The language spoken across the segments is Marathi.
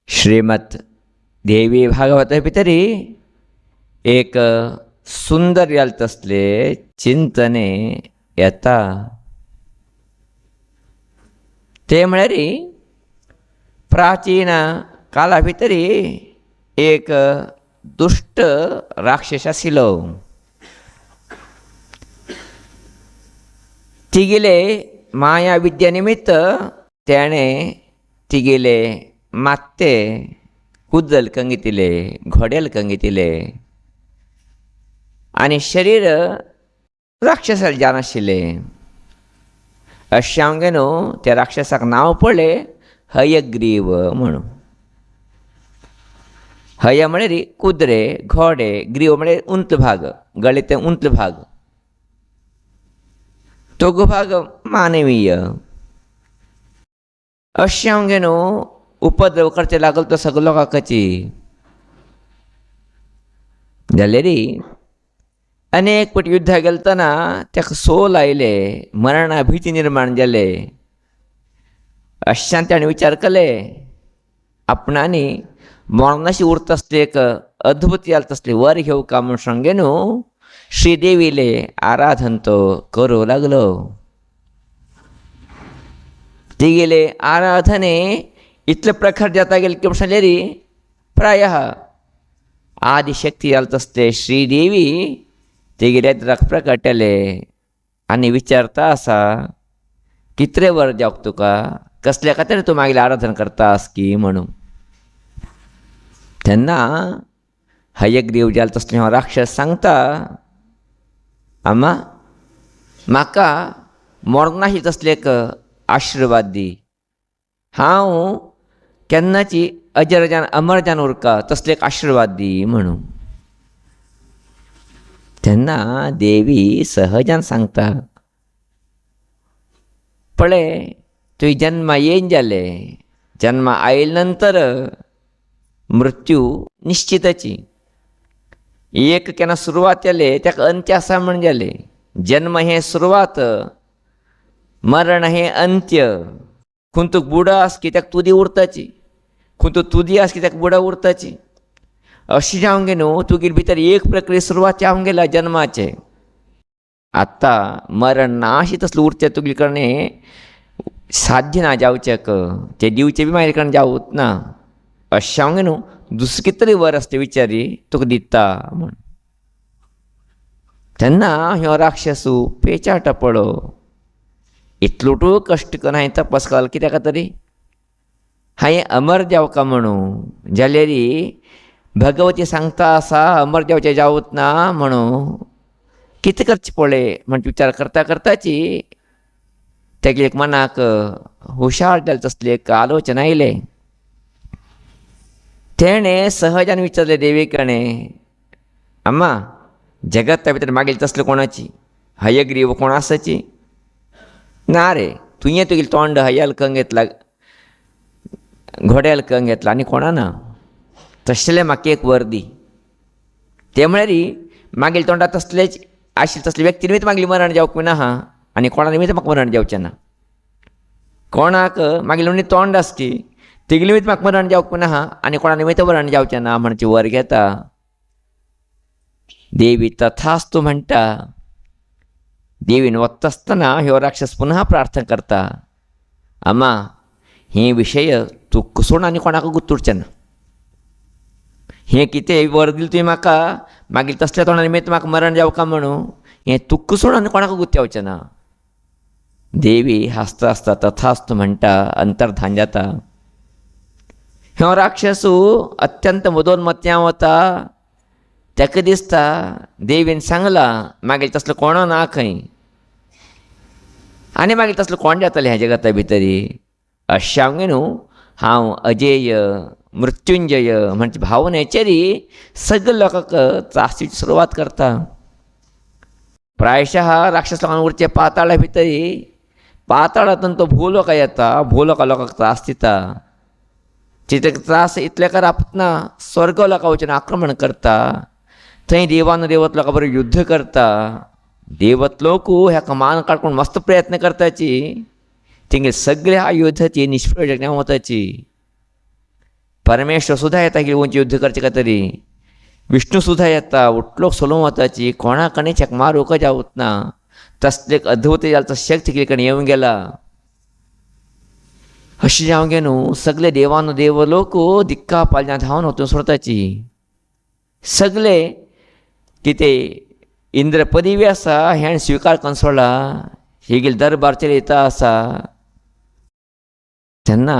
श्रीमद् देवी भागवत भितरी एक सुंदर यालतसले चिंतने येता ते म्हळ्यार प्राचीन काला भितरी एक दुष्ट राक्षस आशिल्लो. तिगेले माया विद्या निमित्त तेणे तिगेले मात्ते कुद्दल कंगितिले, घोडेल कंगितिले आनी शरीर राक्षसाल जान आशिल्ले. अशें हांवें न्हू त्या राक्षसाक नांव पडलें हयग्रीव म्हणून. हय म्हळ्यार कुद्रे, घोडे, ग्रीव म्हळ्यार उंच भाग, गळे ते उंच भाग, तो भाग मानवीय. अशें हांवें न्हू उपद्रव करचे लागल तो सगळो लोकांची. जाल्यार अनेक फावटी युद्धाक गेलतना ताका सोल आयले, मरणा भीती निर्माण जाले. अशान ताणें विचार केले आपणांनी मरणाशी उरता आसले एक अद्भुत याल तसले वर घेवं का म्हूण सांगे न्हू श्रीदेवीले आराधन तो करूं लागलो. तिगेले आराधने इतले प्रकार जाता गेले की सांगल्यार प्रायः आदिशक्ती जाल तसले श्रीदेवी तिगेले रक्त प्रकटले आनी विचारता आसा कितले वर जावक तुका, कसल्या खातीर तूं मागीर आराधन करतास की म्हणून. तेन्ना हयग्रीव जाल तसले हो राक्षस सांगता, अम्मा म्हाका मरणाशी तसले एक आशिर्वाद दी. हांव केन्नाची अजर जावन अमर जावन उरका तसले एक आशिर्वाद दी म्हणून. तेन्ना देवी सहजान सांगता, पळय तुवें जन्मा येयन जाले, जन्मा आयले नंतर मृत्यू निश्चिताची. एक केन्ना सुरवात जाले ताका अंत्य आसा म्हण जाले. जन्म हें सुरवात, मरण हें अंत्य. खून तूं बुडो आस की ताका तुदी उरताची, खून तूं तुदी आस की ताका बुडो उरताची. अशें जावंक गे न्हू तुगे भितर एक प्रक्रिया सुरवात जावंक गेला जन्माचे. आतां मरण ना अशें तसलें उरचें तुगे कडेन साध्य ना जावचें, तें दिवचें बी म्हाजे कडेन जावूच ना. अशें हांवें न्हू दुसरें कितें तरी वर आसता विचारी तुका दिता म्हूण. तेन्ना ह्यो राक्षसू पेचाटा पळो इतलोटू कश्ट करून हांवें तपस केलो कित्याक तरी हांवें अमर जावका म्हणून. जाल्यार भगवती सांगता आसा अमर जावचें जावूच ना म्हणून कितें करचें पळय म्हण विचार करता करताची तेगे एक मनाक हुशार जालें तसली एक आलोचना आयले. तेणें सहजान विचारलें देवी कडेन, अम्मा जगता भितर मागील तसलें कोणाची हयग्रीव कोण आसाची? ना रे, तुवें तुगेलें तोंड हयाल कंग घेतला, घोड्याल कंग घेतला आनी कोणा ना. तसलें म्हाका एक वर दी. ते म्हळ्यार मागील तोंडात तसलेच आशिल्ले तसले व्यक्ती निमित्त मागील मरण जावंक ना हा आनी कोणा निमित्त म्हाका मरण जावचें ना. कोणाक मागील म्हणून तोंड आसची तिगे निमित्त म्हाका मरण जावंक ना हा आनी कोणा निमित्त मरण जावचें ना म्हणचे वर घेता. देवी तथास्तु म्हणटा. देवीन वता आसतना ह्यो राक्षस पुनः प्रार्थना करता, अम्मा हे विशय तूं कुसोन आनी कोणाक गुंतुरचें ना. हें कितें वर दिलें तुवें म्हाका मागीर तसल्या तोंडा निमित्त म्हाका मरण जावका म्हणून हें तुक्क सोडून आनी कोणाक गुंतवचें ना. देवी हांसता हांसता तथास्तु म्हणटा, अंतर्धान जाता. ह्यो राक्षसू अत्यंत मदोन्मत्यां वता. ताका दिसता देवीन सांगलां मागीर तसलो कोणो ना खंय आनी मागीर तसलो कोण जातलें ह्या जगता भितरी. अशें हांवें न्हू हांव अजेय मृत्युंजय म्हणजे भावनेचेर सगळे लोकांक त्रासीची सुरवात करता. प्रायशः राक्षस लोकांक उरचे पाताळा भितर. पाताळांतून तो भूलोका येता, भूलोका लोकांक त्रास दिता. तिथे त्रास इतले करप ना, स्वर्ग लोकां वचून आक्रमण करता. थंय देवान देवत लोकां बरोबर युध्द करता. देवत लोक ह्याका मान काडून मस्त प्रयत्न करताची. तेंगे सगळे आयुधाची निष्फळ जावन वताची. परमेश्वर सुद्धा येता की उंच युद्ध करचे का तरी विष्णू सुद्धा येता उठलोक सोलून वताची कोणाकणे चक मारूक जावत ना तसले एक अद्भुत जालचा शक्ती तिकडे येऊन गेला अशी जावं गे न्हू सगळे देवानु देव लोक दिक्का पालना धावन वचून सोडताची सगळे किते इंद्र पदवी आसा हेण स्वीकार करून सोडला ही गेली दरबारचेर येता आसा तेन्ना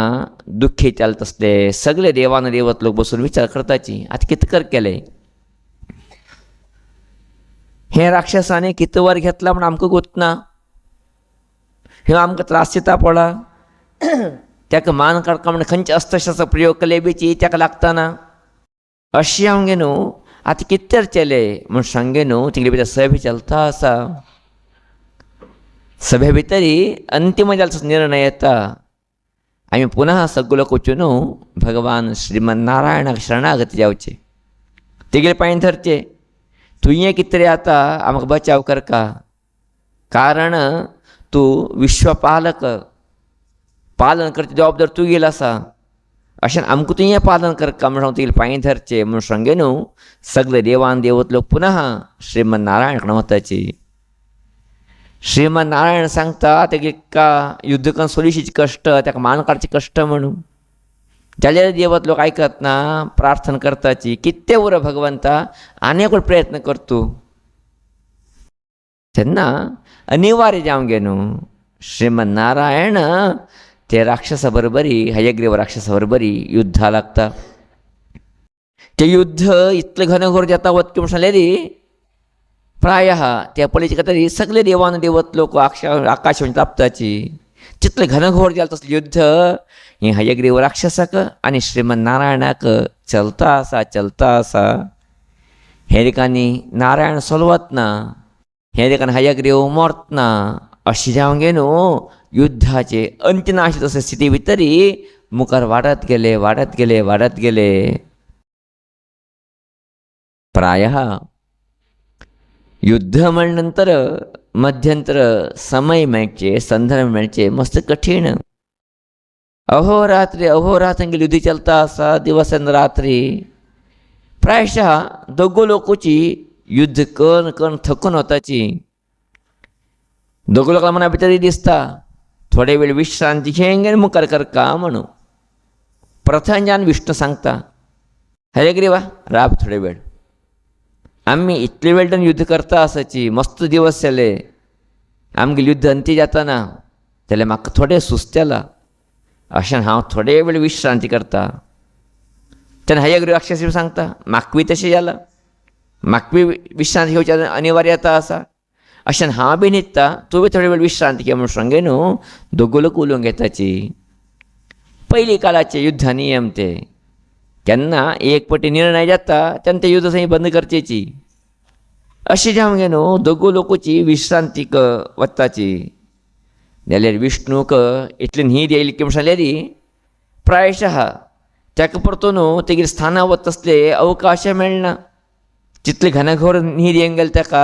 दुख्खी चालत असले सगळे देवान देवत लोक बसून विचार करताची आता कितें कर केले हे राक्षसांनी कितें वर घेतला म्हण आमकां गुंतना ह्यो आमकां त्रास दिता पडला ताका मान काडका म्हण खंयचे अस्त्रशास्त्र प्रयोग केले बीची ताका लागतना अशी हांव गे न्हू आतां कितें तर केले म्हण सांगे न्हू तिगले भितर सभे चलता आसा सभे भितरी अंतीम जाल्लो निर्णय येता आमी पुनः सगळो वचून भगवान श्रीमन नारायणाक शरणागती जावचे तेगेले पांय धरचे तुयें कितें तरी आतां आमकां बचाव करका कारण तूं विश्वपालक पालन करची जबाबदार तूं गेला आसा अशें आमकां तुयें पालन करका म्हण हांव तेगेले पांय धरचे म्हूण सांगे न्हू सगळे देवान देवत लोक पुनः श्रीमन नारायण कडेन वताची श्रीमन नारायण सांगता तेका युद्ध करून सोलिशीचे कश्ट ताका मान काडचे कश्ट म्हणून जाल्यार देवत लोक आयकत ना प्रार्थना करताची कितें उर भगवंता आनी एक प्रयत्न कर तूं तेन्ना अनिवार्य जावं गे न्हू श्रीमन नारायण ते राक्षसा बरोबरी हयग्रीव राक्षसा बरोबरी युद्धा लागता ते युद्ध इतलें घनघोर जाता वतकी म्हण सांगलेली प्रायः त्या पळयचे तरी सगळे देवान देवत लोक आकाश तापताची जितलें घनघोर जालें तसलें युद्ध हें हयग्रीव राक्षसाक आनी श्रीमन नारायणाक चलता आसा हे दिकांनी नारायण सोलवत ना हे दिकांनी हयग्रीव मरतना अशें जावं गे न्हू युद्धाचे अंत नाश तसे स्थिती भितरी मुखार वाडत गेले प्रायः युद्ध म्हण नंतर मध्यंतर समय मेळचे संदर्भ मेळचे मस्त कठीण अहोरात्री युद्ध चलता आसा दिवस आनी रात्री प्रायशः दोगो लोकांची युद्ध करून थकून वताची दोगो लोकांक मना भितर दिसता थोडे वेळ विश्रांती घेंग मुखार करका म्हणून प्रथंजान विष्णू सांगता हयग्रीवा राब थोडे वेळ आमी इतले वेळ युद्ध करता आसाची मस्त दिवस जाले आमगे युद्ध अंती जाताना जाल्यार म्हाका थोडे सुस्त जाला अशें हांव थोडे वेळ विश्रांती करता तेन्ना हयग्रीव राक्षस सांगता म्हाका तशें जाला म्हाका विश्रांती घेवचें अनिवार्यता आसा अशें हांव बी न्हिदता तूं बी थोडे वेळ विश्रांती घे म्हूण सांगे न्हू दोगो लोक उलोवंक येताची पयलीं काळाचे युद्ध नियम ते केन्ना एक पटी निर्णय जाता तेन्ना ते युद्ध थंय बंद करचेची अशें जावं गे न्हू दोगो लोकांची विश्रांतीक वताची जाल्यार विष्णूक इतली न्हीद येयली की म्हण सांगलेली प्रायशः ताका परतून तेगेर स्थाना वता तसले अवकाश मेळना जितले घनघोर न्हीद येवंक गेले ताका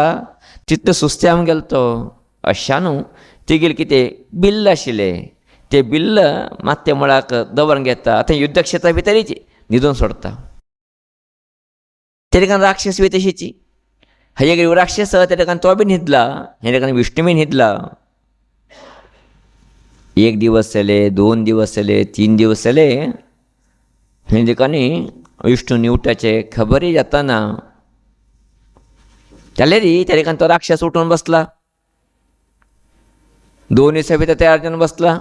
तितलो सुस्ती जावंक गेलो तो अशान तेगेले कितें बिल्ल आशिल्लें ते बिल्ल मात ते मळाक दवरून घेता थंय युद्ध क्षेत्रा भितरच न्हिदून सोडता ते ठिकाणी राक्षस बी तशीची हयग्रीव राक्षस त्या ठिकाणी तो बी न्हिदला हे ठिकाणी विष्णू बी न्हिदला एक दिवस जाले 2 दिवस जाले 3 दिवस जाले हे ठिकाणी विष्णू निवटाचे खबरय जाताना जाल्यार त्या ठिकाणी तो राक्षस उठून बसला 2 दिसा भितर तयार जावन बसला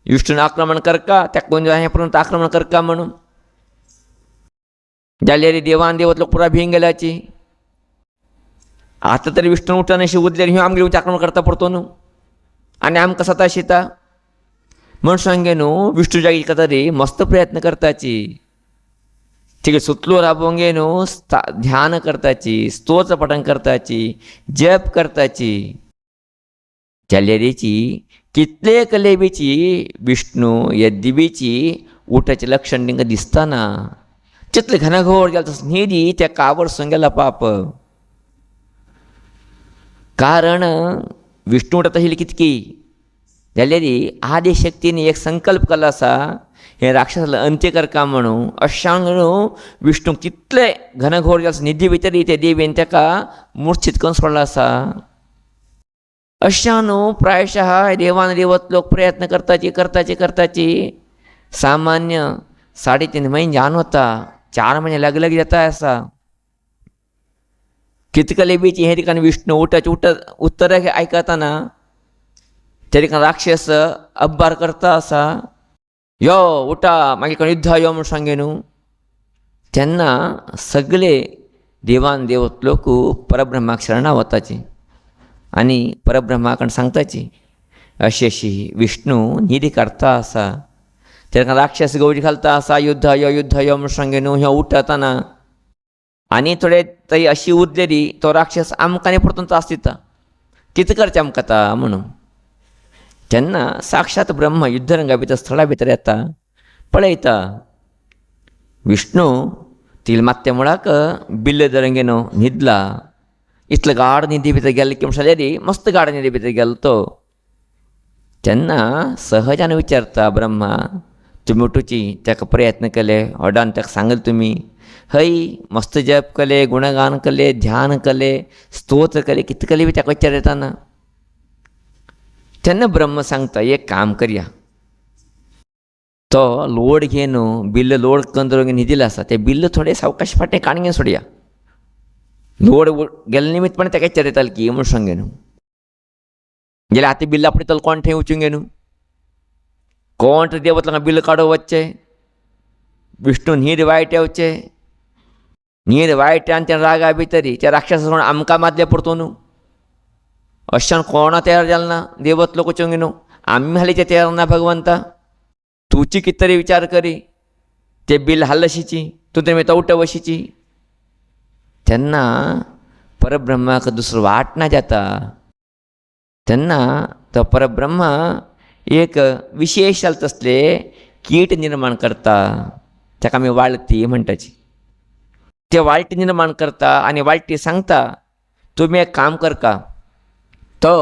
विष्णून आक्रमण करका त्या कोण पर्यंत आक्रमण करका म्हणून जाल्यार देवान देवत लोक पुरा भिंग गेल्याची आता तरी विष्णू उठून अशी उदल्यार ह्यो आमगे आक्रमण करता परतून आनी आमकां सता शिता म्हण सांगे न्हू विष्णू जागी तरी मस्त प्रयत्न करताची तिगे सुतलो राबोवंक न्हू ध्यान करताची स्तोत्र पठण करताची जप करताची जाल्यारीची कितले कलेबीची विष्णू यद्दिबीची उठाचे लक्षण तिंका दिसताना जितले घनघोर गेला तस न्हिदी त्या कावरसून गेला पाप कारण विष्णू उठत आशिल्ली कितकी जाल्यार आदिशक्तीन एक संकल्प केलो आसा हे राक्षसाला अंत्य कर का म्हणू अशांग विष्णू तितले घनघोर जास्त निधी भितर ते देवीन ताका मूर्छित करून सोडला आसा. अशा न्हू प्रायशः देवान देवत लोक प्रयत्न करताची सामान्य 3.5 म्हयने जावन वता, 4 म्हयने लग जाता आसा. कितकले बीच हे ठिकाणी विष्णू उठत उत्तर आयकताना त्या ठिकाणी राक्षस अब्बार करता आसा. यो उठा मागीर कोण युद्धा यो म्हूण सांगे न्हू. तेन्ना सगळे देवान देवत लोक परब्रह्माक शरणा वताची आनी परब्रह्माकडेन सांगताची अशी विष्णू निधी काडटा आसा. तेका राक्षस गवडी घालता आसा युद्ध यो म्हूण सांगे न्हू. ह्यो उठताना आनी थोडे थंय अशी उरलेली तो राक्षस आमकां आनी परतून त्रास दिता, कितें करचें आमकां आतां म्हणून. तेन्ना साक्षात ब्रह्म युद्धरंगा भितर स्थळा भितर येता, पळयता विष्णू तिल मात्ते मुळाक बिल्ल दरंगेन न्हिदला. इतलो गाढ निधी भितर गेलो की म्हणल्यार मस्त गाढ निधी भितर गेलो तो. तेन्ना सहजान विचारता ब्रह्मा, तुमी उठूची. ताका प्रयत्न केले, ओडान ताका सांगले तुमी. हय मस्त जप केले, गुणगान केले, ध्यान केले, स्तोत्र केले, कितें केले बी ताका विचार येताना. तेन्ना ब्रह्म सांगता एक काम करया. तो लोड घे न्हू, बिल्ल लोड करून न्हिदिला आसा, ते बिल्ल थोडे सावकाश फाटें काणगेन सोडया. लोड गेले निमित्तपणे ताका विचार येताले की म्हूण सांगे न्हू. गेल्यार आतां बिल्ल आपणें कोण थंय वचूंक गे न्हू. कोण तर देवत लोकांक बिल्ल काडूं वच्चे, विष्णू न्हीद वायट येवचे. न्हीद वायट आनी त्या रागा भितर त्या राक्षसा म्हणून आमकां मारले परतून. अशान कोणा तयार जालें ना देवत लोक वचूंक न्हू. आमी हालीं ते तयार ना भगवंता. तुची कितें तरी विचार करी, ते बिल्ल हाल्लशीची, तूं तें तो उठ वशीची. तेन्ना परब्रह्माक दुसरो वाट ना जाता. तेन्ना तो परब्रह्म एक विशेश जाले तसले कीट निर्माण करता, ताका आमी वाळटी म्हणटाची. ते वाळटी निर्माण करता आनी वाळटी सांगता तुमी एक काम करका. तो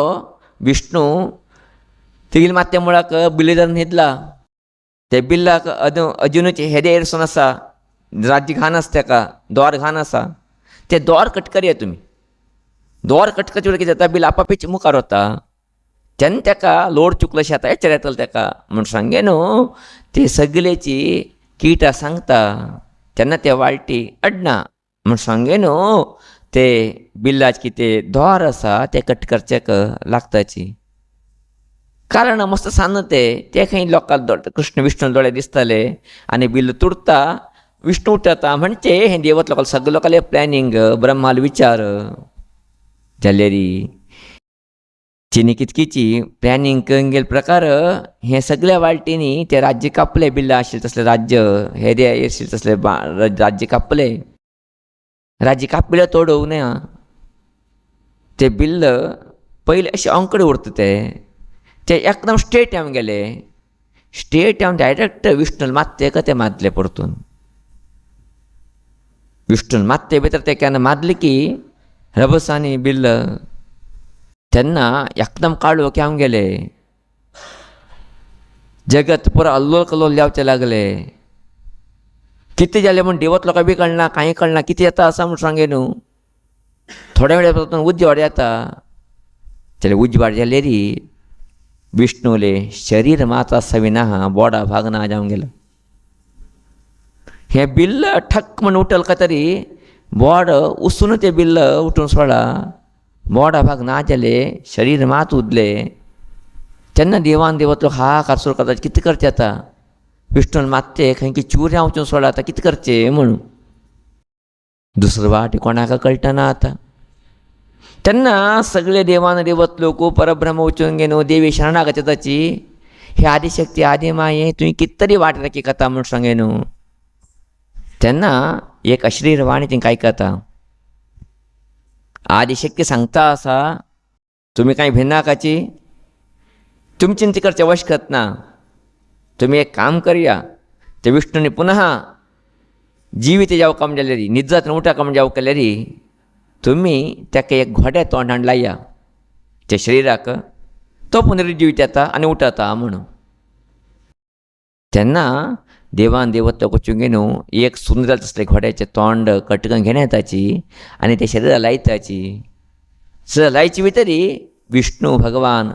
विष्णू तिगील मात्या मुळाक बिल्ल धरून न्हिदला. ते बिल्लाक अजुनूच हेदे एरसून आसा, राज्य घाण आसा, ताका दोर घाण आसा. ते दोर कट करया तुमी. दोर कट करचे कितें जाता, बिल्ल आपापीच मुखार वता. तेन्ना ताका लोड चुकलो अशें आतां विचार येतलो ताका म्हूण सांगे न्हू. ते सगळेची किटां सांगता. तेन्ना ते वाळटी अडना म्हूण सांगे न्हू. ते बिल्लाचे कितें दोर आसा ते कट करचेक लागताची. कारण मस्त सांग ते खंय लोकांक कृष्ण विष्णू दोळे दिसताले आनी बिल्ल तुडता, विष्णू उठता म्हणजे हें देवत लोकांक सगळे लोकांले प्लॅनिंग ब्रह्माल विचार जाल्यारी तिने कितकीची प्लॅनिंग करून गेले प्रकार हे सगळ्या वाळटींनी ते राज्य कापले. बिल्ल आशिल्ले तसले राज्य, हे दे आशिल्ले तसले राज्य कापले. राज्य कापले तोडूंक ना. ते बिल्ल पयले अशे अंकडे उरता ते एकदम स्ट्रेट येवन गेले. स्ट्रेट येवन डायरेक्ट विष्णून मात्ते ते मारले परतून. विष्णून मात्ते भितर ते केन्ना मारले की रभसांनी बिल्ल तेन्ना एकदम काळोख येवन गेले. जगत पुरो अल्लोल कल्लोल जावचे लागले. कितें जालें म्हूण देवत लोकांक बी कळना, कांय कळना, कितें येता आसा म्हूण सांगे न्हू. थोड्या वेळा परतून उजवाड येता. जाल्यार उजवाड जाल्यार विष्णूले शरीर मात सविना बोडा भाग ना जावन गेलो. हें बिल्ल ठक म्हूण उठल काय तरी बोड उसून तें बिल्ल उठून सोडा. बोडा भाग ना जाले, शरीर मात उरले. तेन्ना देवान देवत लोक हाकार सुरू करता, कितें करचें आतां. विष्णून मात्ते खंय की चुऱ्या वचून सोडा, आतां कितें करचें म्हणून. दुसरो वाट कोणाक कळटना आतां. तेन्ना सगळे देवान देवत लोक परब्रह्म वचून घेवन देवी शरणागत जाताची. हे आदिशक्ती आदी माये तुवें कितें तरी वाट राखी कथा म्हूण सांगे न्हू. तेन्ना एक अश्लील वाणी तिंका आयकता. आदिशक्ती सांगता आसा तुमी कांय भिनाकाची, तुमी चिंता करचें वशकत ना. तुमी एक काम करया, ते विष्णूनी पुनः जिवीत जावका म्हणजे जाल्यार निजात उठाका म्हणजे जावं केल्यार तुमी ताका एक घोड्या तोंडान लाया त्या शरिराक. तो पुनरुज्जीवीत येता आनी उठता म्हणून. त्यांना देवान देवत्व कोचुंगेनू एक सुंदर असले घोड्याचे तोंड कटकन घेण्याची आणि ते शरीराला लायताची लायची भितरी विष्णू भगवान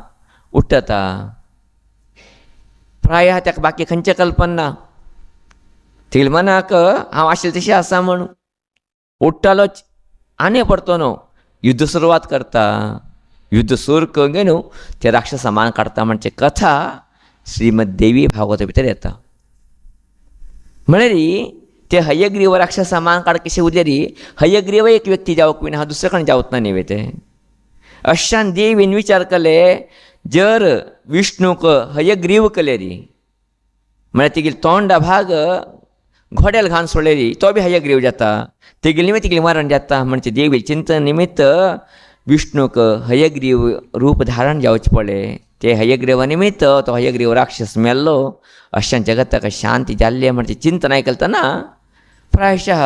उठता प्राय त्याका बाकी खंयचे कल्पना ना तिल मनाक हांव आशिल्लें तशें आसा म्हूण उठ्ठालोच आनी परतो न्हू युद्ध सुरवात करता युद्ध सुरू करून न्हू ते राक्षस मान काडटा म्हणजे कथा श्रीमद देवी भागवता भितर येता म्हळ्यार ते हयग्रीव राक्षस मान काड कशें उरलेली हयग्रीव एक व्यक्ती जावंक बीन हांव दुसरे कडेन जावत ना न्ही ते अशान देवीन विचार केले जर विष्णूक हयग्रीव केले री म्हळ्यार तेगेली तोंडा भाग घोड्याला घालून सोडलेली तो बी हयग्रीव जाता तेगेली निमित्त तेगेली मरण जाता म्हणजे देवी चिंतन निमित्त विष्णूक हयग्रीव रूप धारण जावचें पडलें ते हयग्रीवा निमित्त तो हयग्रीव राक्षस मेल्लो अशान जगताक शांती जाल्ली म्हणजे चिंतन आयकलतना प्रायशः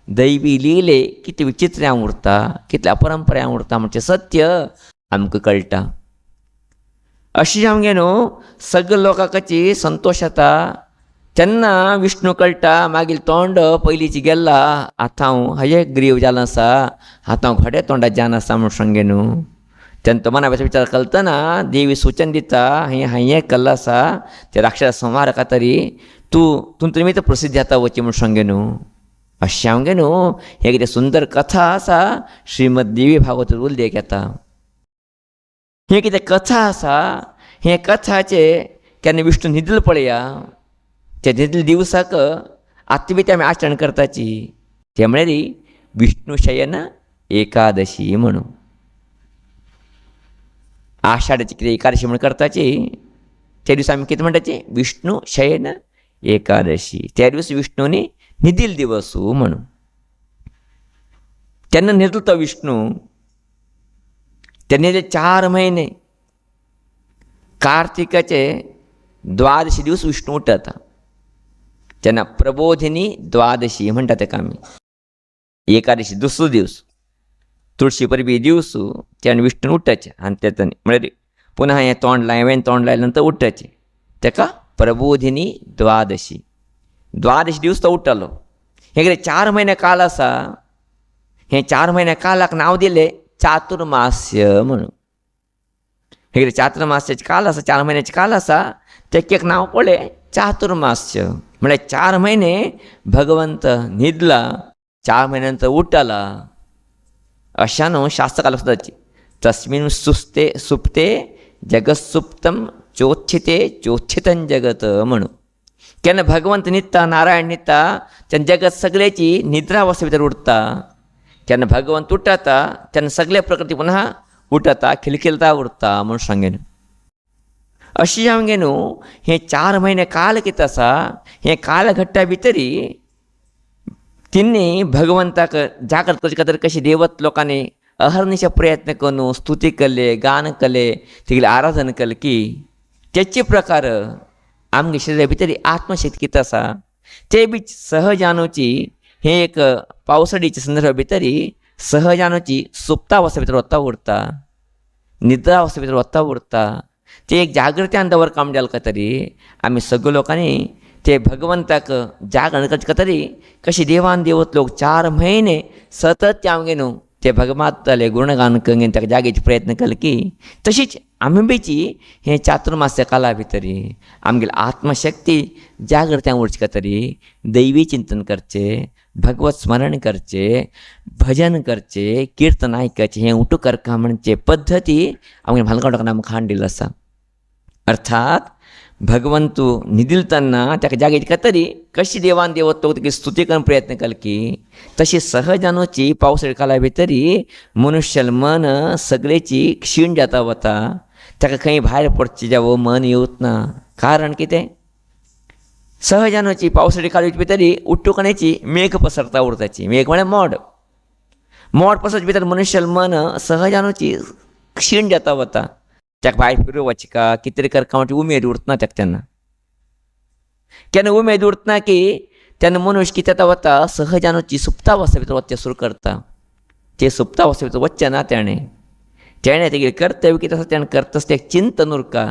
दैवी लिले कितें विचित्र्यां उरता कितले अपरंपऱ्यां उरता म्हणजे सत्य आमकां कळटा अशी जावंगे न्हू सगळे लोकांची संतोश जाता तेन्ना विष्णू कळटा मागील तोंड पयलींची गेल्ला आतां हांव हयग्रीव जालो आसा आतां हांव घोड्या तोंडात जावन आसा म्हूण सांगे न्हू तेन्ना तो मना विचार करतना देवी सूचन दिता हें केल्लो आसा ते राक्षस संहार खातीर तूं निमित्त प्रसिद्ध जाता वची म्हूण सांगे न्हू अशें हांगे न्हू हें कितें सुंदर कथा आसा श्रीमद देवी भागवत उल्लेख येता हें कितें कथा आसा हे कथाचे केन्ना विष्णू न्हिदलो पळया ते न्हिदले दिवसाक आतां बी ते आमी आचरण करताची ते म्हळ्यार विष्णू शयन एकादशी म्हणून आषाढाची कितें एकादशी म्हणून करताची त्या दिसा आमी कितें म्हणटाची विष्णू शयन एकादशी त्या दिवस विष्णूनी न्हिदिल दिवस म्हणून तेन्ना न्हिदलो तो विष्णू तेन्ना 4 म्हयने कार्तिकाचे 12 दिवस विष्णू उठता तेन्ना प्रबोधिनी द्वादशी म्हणटा ताका आमी एकादशी दुसरो दीस तुळशी परबी दिवस तेन्ना विष्णू उठ्ठाचें आनी तेतून म्हळ्यार पुनः हें तोंड लायवें तोंड लायले नंतर उठ्ठाचें ताका प्रबोधिनी द्वादशी दीस तो उठ्ठलो हे कितें 4 म्हयने काल आसा हे 4 म्हयने कालाक नांव दिलें चातुर्मास्य म्हणून हे कितें चातुर्मास्याचे काल आसा 4 म्हयन्याचे काल आसा तेका एक नांव पडलें चातुर्मास्य म्हळ्यार 4 म्हयने भगवंत न्हिदला 4 म्हयने नंतर उठ्ठला अशा न्हू शास्त्रकाल सुद्दाची तस्मिन् सुप्ते जगत्सुप्तम चोच्छिते चोच्छितं जगत म्हणून केन्ना भगवंत न्हिदता नारायण न्हिदता तेन्ना जगत सगळ्याची निद्रा अवस्थे भितर उरता केन्ना भगवंत उठ्ठता तेन्ना सगळे प्रकृती पुनः उठ्ठता खिलखिलता उरता म्हूण सांगेन अशी हांवें न्हू हे 4 म्हयने काल कितें आसा हे काल घडटा भितरी तिनी भगवंताक जागृत करचे खातीर कशी देवत लोकांनी अहर्निशे प्रयत्न करून स्तुती केले गान केले तेगेले आराधन केले की तेचे प्रकार आमगे शरिरा भितर आत्मशक्ती कितें आसा ते बी सहजानुची हे एक पावसाळीच्या संदर्भा भितर सहजानुची सुप्तावस्थे भितर वता उरता निद्रा अवस्थे भितर वता उरता ते एक जागृत्यान दवरता म्हणटा खातीर आमी सगळे लोकांनी ते भगवंताक जागरण करचे खातीर कशी देवान देवत लोक 4 म्हयने सतत ते हांवें न्हू ते भगवंताले गुणगान करून ताका जागेचे प्रयत्न केले की तशीच आमी बीची हे चातुर्मास्य काला भितर आमगेली आत्मशक्ती जागृत्यान उरचे खातीर दैवी चिंतन करचे भगवत स्मरण करचे भजन करचे कीर्तन आयकचे हे उठू करका म्हणजे पद्दती आमगे भालगडोकान आमकां हाड दिल्लो आसा अर्थात भगवंतू न्हिदिलतना ताका जागेचे खातीर कशी देवान देवत तो तेगे स्तुती करून प्रयत्न केले की तशी सहजानुची पावसाळी काला भितर मनुष्य मन सगळेची क्षीण जाता वता ताका खंय भायर पडचे जावं मन येवत ना कारण कितें सहजानुची पावसाळी काळी भितर उठ्ठुकण्याची मेघ पसरता उरताची मेघ म्हळ्यार मोड पसरचे भितर मनुष्य मन सहजानुची क्षीण जाता वता ताका भायर फिरूंक वचचे का कितें तरी करता म्हणजे उमेद उरतना ताका तेन्ना केन्ना उमेद उरतना की तेन्ना मनुश्य कितें जाता वता सहजानुची सुप्तावस्थे भितर वचचें सुरू करता ते सुप्तावस्थे भितर वचचें ना तेणें तेगेलें कर्तव्य कितें आसा तेणें करता आसता एक चिंतन उरका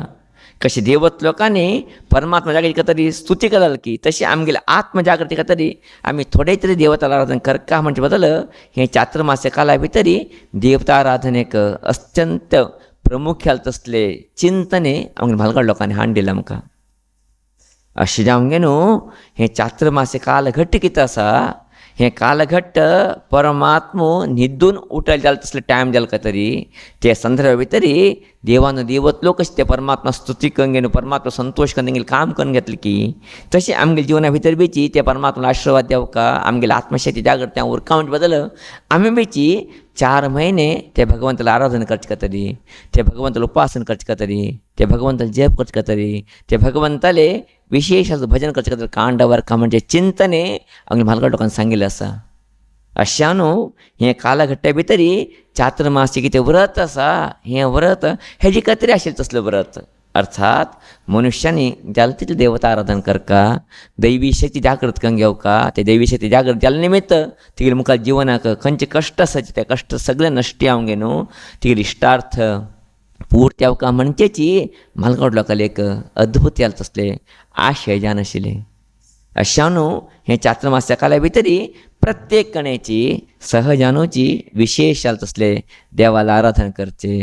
कशी देवत लोकांनी परमात्मा जागृती तरी स्तुती कराल की तशी आमगेली आत्मजागृती तरी आम्ही थोडे तरी देवता आराधन करका म्हणजे बदल हे चातुर्मास्य काला भितरी देवता आराधनेक अत्यंत प्रमुख्याल तसले चिंतने आमगे भालगड लोकांनी हाण दिला आमकां. अशें जावंक गे न्हू हे चातुर्मास्य कालघट्ट कितें आसा हे कालघट्ट परमात्मो न्हिदून उठल जाल्यार तसले टायम जाला काय तरी ते संदर्भा भितरी देवान देवत लोक कशें ते परमात्मा स्तुती करून घेवन परमात्मा संतोष करून तेंगेलें काम करून घेतलें की तशें आमगे जिवना भितर बेची ते परमात्मा आशिर्वाद देवका आमगेली आत्मशक्ती जागृत उरका म्हणजे बदल आमी बेची 4 महिने ते भगवंताला आराधना करचे का तरी ते भगवंताला उपासना करचे का तरी ते भगवंताला जप करचे का तरी ते भगवंताले विशेष असं भजन करचे का तरी कांडावर का म्हणजे चिंतने आमगे म्हालगड लोकांनी सांगिल्लें आसा. अशा न्हू हे कालघट्ट्या भितरी चातुर्मासी कितें व्रत आसा हें व्रत हेजी खातीर आशिल्लें तसलें व्रत. अर्थात मनुष्यानी जाल्या तितलें देवता आराधन करका दैवी शक्ती जागृत करून घेवका ते दैवी शक्ती जागृत जाल्या निमित्त तिगेले मुखार जिवनाक खंयचे कश्ट आसाचे ते कश्ट सगळे नश्टी हांव गे न्हू तिगेले इश्टार्थ पूर्ती हांवका म्हणचेची म्हालगड लोकांले एक अद्भुत जालें तसले आशय जावन आशिल्ले. अशा न्हू हे चातुर्मास्य काला भितरी प्रत्येक कणेची सहजानुची विशेष जालें तसले देवाला आराधन करचे.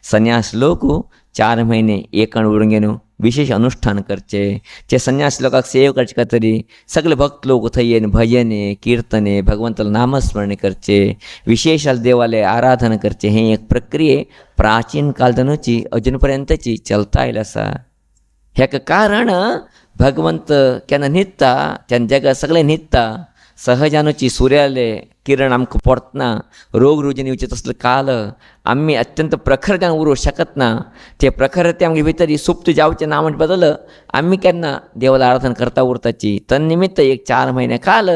संन्यास लोक 4 महिने एकण उरून घेवन विशेष अनुष्ठान करचे ते संन्यास लोकांक सेव करचे का तरी सगळे भक्त लोक थंय येवन भजने कीर्तने भगवंताला नामस्मरणे करचे विशेष देवालय आराधना करचे हे एक प्रक्रिये प्राचीन कालदनूची अजून पर्यंतची चलता आयली आसा. हेका कारण भगवंत केन्ना न्हिदता तेन्ना जगात सगळें न्हिदता सहजानुची सुर्याले किरण आमकां पडतना रोग रुजीन येवचे तसले काल आमी अत्यंत प्रखर जावन उरूंक शकत ना ते प्रखरते आमगे भितर सुप्त जावचें ना म्हणजे बदल आमी केन्ना देवाला आराधना करता उरताची तन्निमित्त एक 4 महिने काल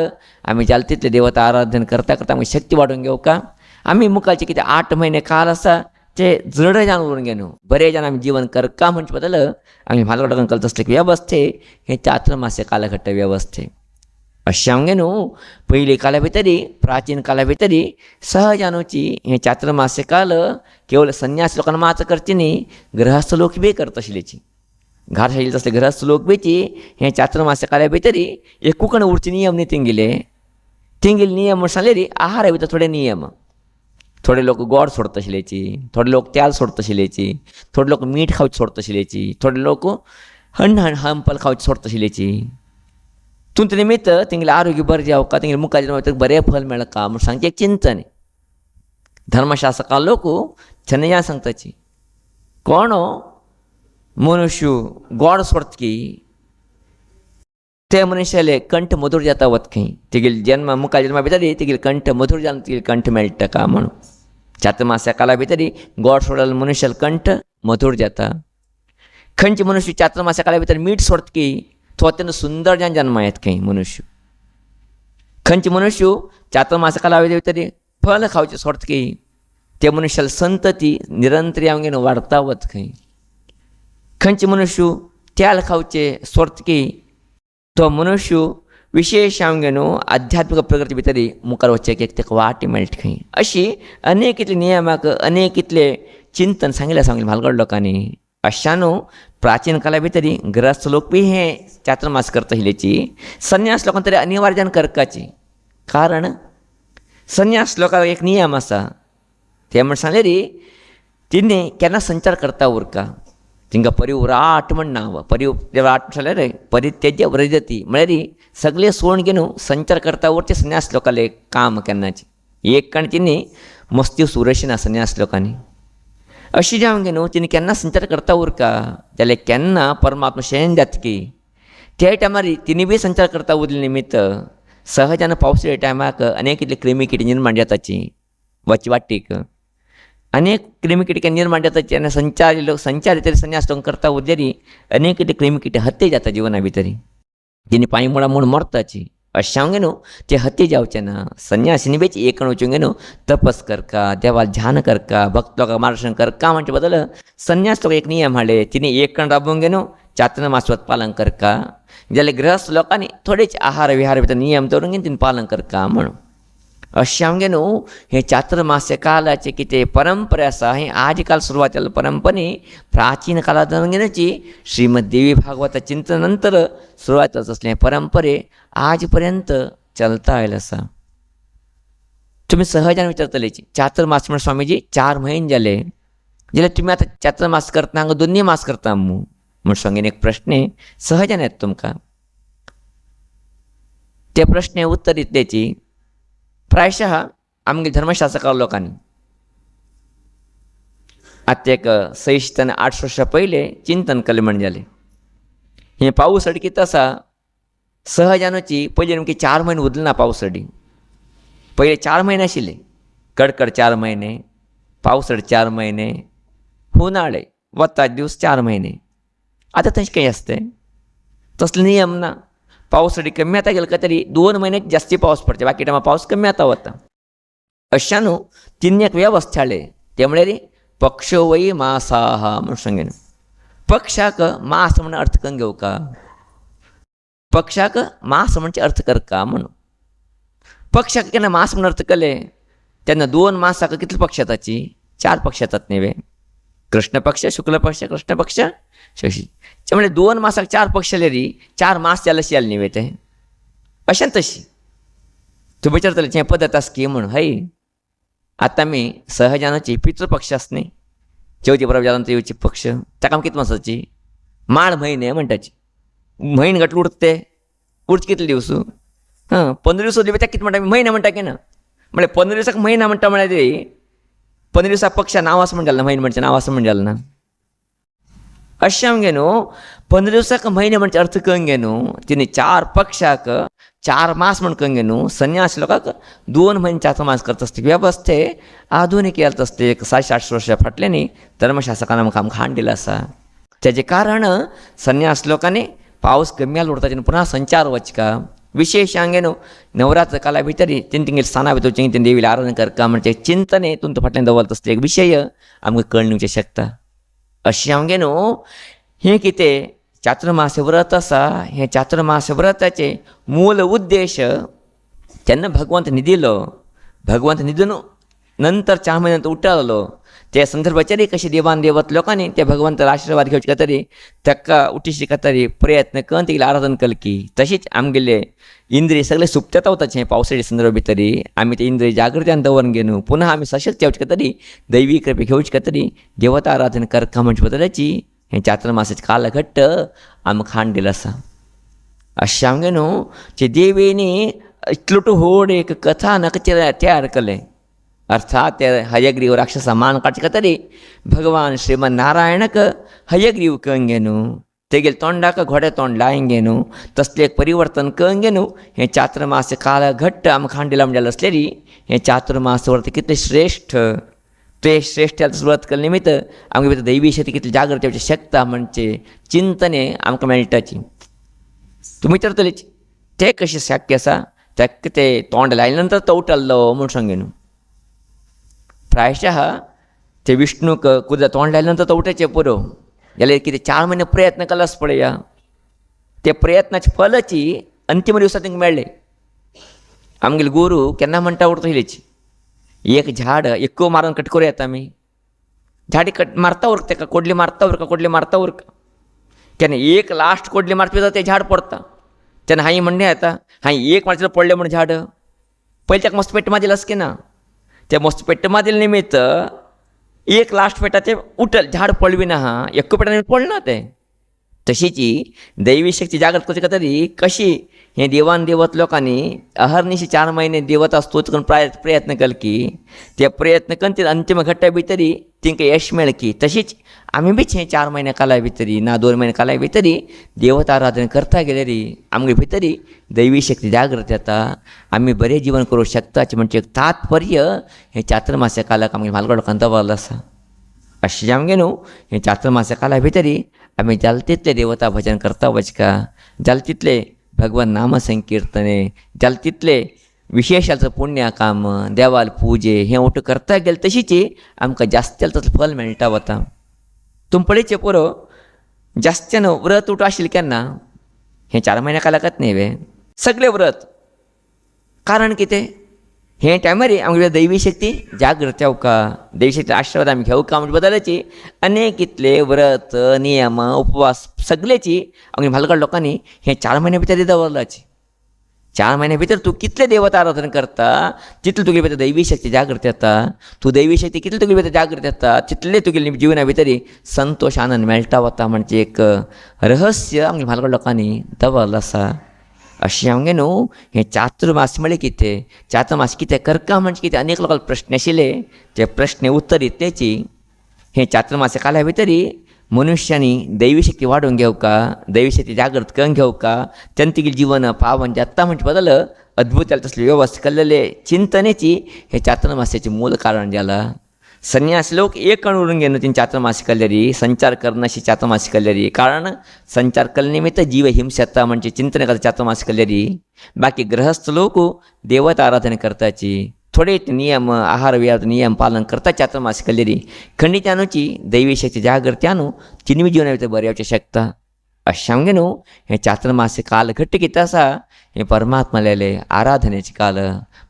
आमी जालें तितलें देवता आराधन करता करता आमची शक्ती वाडोवन घेवका आमी मुखारचे कितें 8 महिने काल आसा ते जड जावन उरून घेवन बरें जावन आमी जीवन करका म्हणजे बदल आमी म्हालगड करता तसले वेवस्थे हे चातुर्मास्य कालघट्ट वेवस्थे. अशें हांव गे न्हू पयली काला भितरी प्राचीन काला भितरी सहजानुची हे चातुर्मास्य काल केवळ संन्यास लोकांना मात करची न्ही गृहस्थ लोक बी करता आशिल्लेची घाट आशिल्ले तसले गृहस्थ लोक बेची हे चातुर्मास्य काला भितरी एकूकण उरचे नियम न्ही तेंगेले नियम म्हण सांगले रे आहारा भितर थोडे नियम थोडे लोक गोड सोडता आशिल्लेची थोडे लोक तेल सोडता आशिल्लेची थोडे लोक मीठ खावचे सोडता आशिल्लेची थोडे लोक हंपल खावचे सोडता आशिल्लेची तुमचे निमित्त तेंगेलें आरोग्य बरें जावका तेंगेले मुखार बरें फल मेळका म्हूण सांगचे एक चिंतन धर्मशास्त्रकार लोक छन्नया सांगताची कोण मनुष्य गोड सोडता की ते मनशाले कंठ मधुर जाता वत खंय तेगेले जन्म मुखार जन्मा भितर तेगेले कंठ मधुर जावन तेगेले कंठ मेळटा का म्हणून चातुर्मास्य काला भितर गोड सोडल मनशाले कंठ मधुर जाता. खंयचे मनुष्य चातुर्मास्य काला भितर मीठ सोडता की तो अत्यंत सुंदर जावन जन्मा येता खंय मनुष्य. खंयचे मनुष्य चातुर्मास्य काला भितर फल खावचे सोडता की ते मनशाले संतती निरंतर हांव घेवन वाडता वता खंय. खंयचे मनुष्य तेल खावचे सोडता की तो मनुष्य विशेष हांव घेवन आध्यात्मिक प्रगती भितर मुखार वचचे एक ताका वाट मेळटा खंय. अशी अनेक इतले नियमाक अनेक इतले चिंतन सांगिल्लें सांगिल्लें म्हालगड लोकांनी. अशा न्हू प्राचीन काला भितर गृहस्थ लोक बी हे चातुर्मास करता आशिल्लेची संन्यास लोकांक तरी अनिवार्यान करपाची कारण संन्यास लोकांक एक नियम आसा ते म्हण सांगले रे तिणी केन्ना संचार करता उरका तिंका परिव्राट म्हण नांव परिव्राट जाल्यार परित्यज्य व्रजती म्हळ्यार सगळे सोडून घेवन संचार करता उरचे संन्यास लोकांले काम केन्नाचे एक कण तिणी मस्ती सुरशी ना संन्यास लोकांनी. अशी जावंक गे न्हू तिणी केन्ना संचार करता उरका जाल्यार केन्ना परमात्मा शेण जाता की त्या टायमार तिणी बी संचार करता उरले निमित्त सहजान पावसाळ्या टायमाक अनेक इतले क्रिमी किडी निर्माण जाताची वच वाटेक अनेक क्रिमी किडी निर्माण जाताची आनी संचार तरी संन्यास लोक करता उरलेली अनेक इतले क्रिमी किडी हत्या जाता जिवना भितर तिणी पांय मुळा म्हूण मरताची. अशें हांव गे न्हू ते हत्या जावचें ना संन्यासिनी बेच एकण वचूंक गे न्हू तपस करका देवाल ध्यान करका भक्त लोकांक मार्गदर्शन करका म्हणजे बदल संन्यास लोक एक नियम हाडले तिणी एकण राबोवंक गे न्हू चातुर्मासात पालन करका जाल्यार गृहस्थ लोकांनी थोडेच आहार विहार भितर नियम दवरून घेवन तिणी पालन करका म्हणून. अशें आमगे न्हू हे चातुर्मास्य कालाचे कितें परंपरा आसा हें आज काल सुरवात केल्या परंपरे प्राचीन कालांतल्यानची श्रीमद देवी भागवता चिंतन नंतर सुरवात जाता असलें परंपरे आज पर्यंत चलता आयलें आसा. तुमी सहजान विचारतले चातुर्मास म्हण स्वामीजी 4 म्हयने जाले जाल्यार तुमी आतां चातुर्मास करता हांगा 2 मास करता म्हूण सांगीन एक प्रश्न सहजान येता तुमकां. ते प्रश्न उत्तर इतलेची प्रायशः आमगे धर्मशास्त्रकार लोकांनी आतां एक 600 ते 800 वर्सां पयलें चिंतन केलें म्हण जालें. हें पावस अडी कितें आसा सहजानूची पयलीं आमगे 4 म्हयने उरले ना पावसडी. पयलीं 4 म्हयने आशिल्ले कडकड 4 म्हयने पावसड 4 म्हयने हुनाळे वताचे दिवस 4 म्हयने. आतां तशें खंय आसतें तसले नियम ना. पावसडी कमी आता गेलो तरी 2 महिने जास्ती पावस पडचे बाकी टायमा पावस कमी आता वता. अशा न्हू तिनी एक वेवस्था हाडले ते म्हळ्यार पक्षो वै मासाह म्हूण सांगेन. पक्षाक मास म्हण अर्थ करून घेवका पक्षाक मास म्हणजे अर्थ करका म्हणून. पक्षाक केन्ना मास म्हण अर्थ केले तेन्ना 2 मासाक कितले पक्ष येताची 4 पक्ष येतात न्ही. कृष्ण पक्ष शुक्ल पक्ष कृष्ण पक्ष शशी म्हणजे 2 मासाक 4 पक्ष जाले री 4 मास जाले अशें जालें न्ही तें. अशें तशी तूं विचारतलें हें पद्दत आसा की म्हणून हय आतां आमी सहजानाची पितृपक्ष आसा न्ही चवथी परब जाल्यानंतर येवची पक्ष ताका आमी कितें मासाची माळ म्हयने म्हणटाची. म्हयने घट उरता ते उरचे कितले दिवस 15 दिवस उरले ताका कितें म्हणटा आमी म्हयने म्हणटा की ना. म्हळ्यार 15 दिवसाक म्हयना म्हणटा म्हळ्यार 15 दिवसाक पक्षा नांव आसा म्हण जालें ना म्हयने म्हणचें नांव आसा म्हण जालें ना. अशें आमगे न्हू 15 दिवसाक म्हयने म्हणचे अर्थ कळंगे न्हू तिने 4 पक्षाक 4 मास म्हण कळंगे न्हू. संन्यास लोकांक 2 म्हयने चातुर्मास करता आसता वेवस्थे आधुनीक येता आसता एक 700-800 वर्सां फाटल्यान न्ही धर्मशास्त्रकारान आमकां हाण दिला आसा. तेजें कारण संन्यास लोकांनी पावस कमी जालो उरता तेन्ना पुन्हा संचार वचका विशेष हांगे न्हू नवरात्र काला भितर तेंगे स्थाना भितर तें देवीला आराधना करता म्हणजे चिंतने तुमच्या फाटल्यान दवरता आसता एक विशय आमकां कळून येवचें शकता. अशें आमगे न्हू हें कितें चातुर्मास व्रत आसा हें चातुर्मास व्रताचे मूल उद्देश तेन्ना भगवंत न्हिदिलो. भगवंत न्हिदून नंतर 4 म्हयने उठलो त्या संदर्भाचेर कशें देवान देवत लोकांनी त्या भगवंताला आशिर्वाद घेवचे खातीर ताका उठीचे खातीर प्रयत्न करून तेगेलें आराधन केलें की तशीच आमगेले इंद्रिय सगळे सुप्त वताचे पावसाच्या संदर्भ भितर आमी ते इंद्रिय जागृत्यान दवरून घेवन पुन्हा आमी सशक्त जेवचे खातीर दैवी कृपे घेवचे खातीर देवता आराधन करता म्हणचे बद्दलाची हें चातुर्मासाचें कालघट्ट आमकां खाण दिलो आसा. अशें आमगे न्हू जे देवीनी इतलो व्हड एक कथानक तयार केलें अर्थात ते हयग्रीव राक्षसा मान काडचे खातीर भगवान श्रीमन नारायणाक हयग्रीव कळंगे न्हू तेगेले तोंडाक घोडे तोंड लायंगे न्हू तसलें एक परिवर्तन कळंगे न्हू हें चातुर्मास काल घट्ट आमकां खाण दिला म्हणजे आसलेली हें चातुर्मास व्रत कितलें श्रेश्ठ ते श्रेश्ठ व्रत केले निमित्त आमगे भितर दैवी शक्ती कितली जागृत येवची शकता म्हणजे चिंतने आमकां मेळटाची. तुमी विचारतले तें कशें शक्य आसा ताका तें तोंड लायले नंतर तो उठल्लो म्हूण सांगे न्हू. प्रायशः ते विष्णूक कुदा तोंड लायले नंतर तो उठचे पुरो जाल्यार कितें 4 म्हयने प्रयत्न केलो आसा पळया ते प्रयत्नाचे फलची अंतीम दिवसा तांकां मेळ्ळें. आमगेले गुरू केन्ना म्हणटा उरता हिलेची एक झाड एक्को मारून कट करूं येता आमी झाडी कट मारता उरका तेका कोडली मारता उरका केन्ना एक लास्ट कोडली मारता जाल्यार तें झाड पडटा तेन्ना हांवें म्हणणें येता हांवें एक मारचें पडलें म्हण झाड पयलीं ताका मस्त पेट्ट मारिल्लो आसची ना ते मस्त पेट्ट मारिल्ले निमित्त एक लास्ट पेटा ते उठल झाड पडवी ना एक्को पेटा पडना तें. तशीची दैवी शक्ती जागृत करचे खातीर कशी हें देवान देवत लोकांनी अहर्निशी 4 म्हयने देवता स्तोत्र करून प्रयत्न केले की ते प्रयत्न करून ते अंतीम घट्टा भितर तांकां यश मेळ्ळें की तशीच आमी बीच हें 4 म्हयने काला भितर ना 2 म्हयने काला भितर देवता आराधना करता गेल्यार आमगे भितर दैवी शक्ती जागृत येता आमी बरें जीवन करूंक शकताचें म्हणजे तात्पर्य हें चातुर्मास्य कालाक आमगे म्हालगड लोकांनी दवरलें आसा. अशें आमगे न्हू हें चातुर्मास्य काला भितर आमी जाल तितलें देवता भजन करता वचका जाल तितलें भगवान नाम संकीर्तने जाल तितलें विशेशाचो पुण्य काम देवाल पुजे हें उठ करता गेले तशीच आमकां जास्ती तसलें फल मेळटा वता. तुमी पळयचें पुरो जास्तीन व्रत उठ आशिल्लें केन्ना हें 4 म्हयने कालाकच न्ही सगळें व्रत कारण कितें हे टायमार आमगे दैवी शक्ती जागृत का दैवी शक्ती आशीर्वाद आम्ही घेऊ का म्हणजे बदलायची अनेक इतले व्रत नियम उपवास सगळेची आमगे भालगड लोकांनी हे 4 महिन्या भितर दवरलाची 4 महिन्या भितर तू कितले देवता आराधना करता तितले तुगे भितर दैवी शक्ती जागृत येता तू दैवी शक्ती कितले तुगे भितर जागृत येता तितले तुगे जिवना भितर संतोष आनंद मेळटा वता म्हणजे एक रहस्य आमगे भालगड लोकांनी दवरला आसा. अशें आमगे न्हू हें चातुर्मास म्हळ्यार कितें चातुर्मास कितें करता म्हणजे कितें अनेक लोकांक प्रश्न आशिल्ले ते प्रश्न उत्तर दितलेची हे चातुर्मासा काल्या भितर मनुश्यांनी दैवी शक्ती वाडोवन घेवका दैवी शक्ती जागृत करून घेवका तेन्ना तिगे जीवन पावन जाता म्हणजे बदल अद्भुत जालें तसले वेवस्था केल्लेले चिंतनेची हे चातुर्मासाचें मूल कारण जाला. संन्यास लोक एक कण उरून घेवन तीन चातुर्मासी केल्लेरी संचार करनाशी चातुर्मासी केल्लेरी कारण संचार केल्ले निमित्त जीव हिंसा येता म्हणजे चिंतन करता चातुर्मासी केल्लेरी. बाकी गृहस्थ लोक देवता आराधना करताची थोडे नियम आहार विहार नियम पालन करता चातुर्मासी केल्लेरी खंडित्यानुची दैवी शक्ती जागृत्यानु तिनवी जिवना भितर बरें येवचें शकता. अशें आमगे न्हू हें चातुर्मासी काल घट्ट कितें आसा हें परमात्मा लेले आराधनेचे काल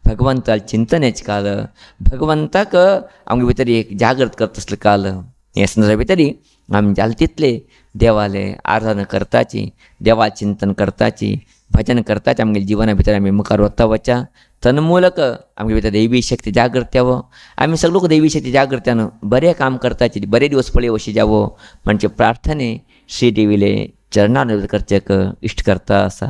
भगवंता चिंतनेचे काल भगवंताक आमगे भितर एक जागृत करता तसले काल. हे संदर्भा भितर आमी जाले तितले देवाले आराधना करताची देवा चिंतन करताची भजन करताची आमगे जिवना भितर आमी मुखार वता वचा तन्मूलक आमगे भितर दैवी शक्ती जागृत यावो आमी सगळे लोक दैवी शक्ती जागृत्यान बरें काम करताची बरे दिवस पळय अशी जावो म्हणजे प्रार्थने श्री देवीले चरणार करचेक इश्ट करता आसा.